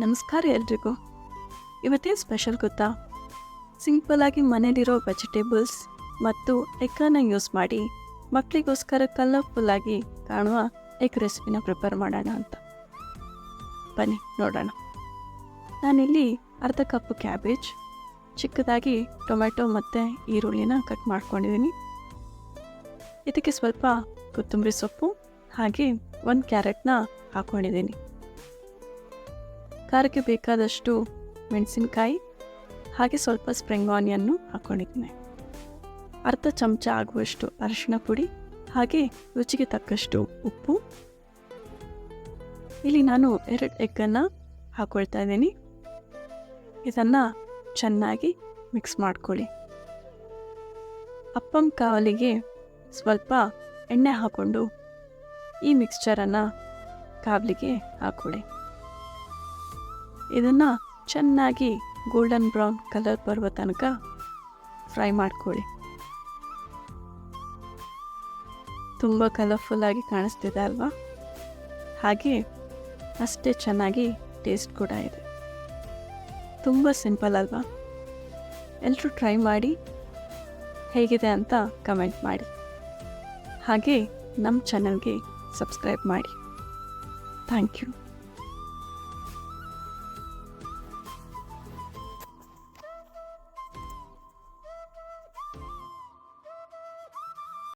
ನಮಸ್ಕಾರ ಎಲ್ರಿಗೂ. ಇವತ್ತೇನು ಸ್ಪೆಷಲ್ ಗೊತ್ತಾ? ಸಿಂಪಲ್ಲಾಗಿ ಮನೇಲಿರೋ ವೆಜಿಟೇಬಲ್ಸ್ ಮತ್ತು ಎಗ್ಗನ್ನು ಯೂಸ್ ಮಾಡಿ ಮಕ್ಕಳಿಗೋಸ್ಕರ ಕಲರ್ಫುಲ್ಲಾಗಿ ಕಾಣುವ ಎಗ್ ರೆಸಿಪಿನ ಪ್ರಿಪೇರ್ ಮಾಡೋಣ ಅಂತ. ಬನ್ನಿ ನೋಡೋಣ. ನಾನಿಲ್ಲಿ ಅರ್ಧ ಕಪ್ ಕ್ಯಾಬೇಜ್, ಚಿಕ್ಕದಾಗಿ ಟೊಮೆಟೊ ಮತ್ತು ಈರುಳ್ಳಿನ ಕಟ್ ಮಾಡ್ಕೊಂಡಿದ್ದೀನಿ. ಇದಕ್ಕೆ ಸ್ವಲ್ಪ ಕೊತ್ತಂಬರಿ ಸೊಪ್ಪು ಹಾಗೆ 1 ಕ್ಯಾರೆಟ್ನ ಹಾಕ್ಕೊಂಡಿದ್ದೀನಿ. ಖಾರಕ್ಕೆ ಬೇಕಾದಷ್ಟು ಮೆಣಸಿನ್ಕಾಯಿ ಹಾಗೆ ಸ್ವಲ್ಪ ಸ್ಪ್ರಿಂಗ್ ಆನಿಯನ್ನು ಹಾಕ್ಕೊಂಡಿದ್ದೀನಿ. ಅರ್ಧ ಚಮಚ ಆಗುವಷ್ಟು ಅರಿಶಿಣ ಪುಡಿ ಹಾಗೆ ರುಚಿಗೆ ತಕ್ಕಷ್ಟು ಉಪ್ಪು. ಇಲ್ಲಿ ನಾನು 2 ಎಗ್ಗನ್ನು ಹಾಕ್ಕೊಳ್ತಾ ಇದ್ದೀನಿ. ಇದನ್ನು ಚೆನ್ನಾಗಿ ಮಿಕ್ಸ್ ಮಾಡ್ಕೊಳ್ಳಿ. ಅಪ್ಪಂ ಕಾವಲಿಗೆ ಸ್ವಲ್ಪ ಎಣ್ಣೆ ಹಾಕ್ಕೊಂಡು ಈ ಮಿಕ್ಸ್ಚರನ್ನು ಕಾವಲಿಗೆ ಹಾಕ್ಕೊಳ್ಳಿ. ಇದನ್ನು ಚೆನ್ನಾಗಿ ಗೋಲ್ಡನ್ ಬ್ರೌನ್ ಕಲರ್ ಬರುವ ತನಕ ಫ್ರೈ ಮಾಡ್ಕೊಳ್ಳಿ. ತುಂಬ ಕಲರ್ಫುಲ್ಲಾಗಿ ಕಾಣಿಸ್ತಿದೆ ಅಲ್ವಾ? ಹಾಗೆ ಅಷ್ಟೇ ಚೆನ್ನಾಗಿ ಟೇಸ್ಟ್ ಕೂಡ ಇದೆ. ತುಂಬ ಸಿಂಪಲ್ ಅಲ್ವಾ? ಎಲ್ಲರೂ ಟ್ರೈ ಮಾಡಿ ಹೇಗಿದೆ ಅಂತ ಕಮೆಂಟ್ ಮಾಡಿ. ಹಾಗೆ ನಮ್ಮ ಚಾನಲ್ಗೆ ಸಬ್ಸ್ಕ್ರೈಬ್ ಮಾಡಿ. Thank you.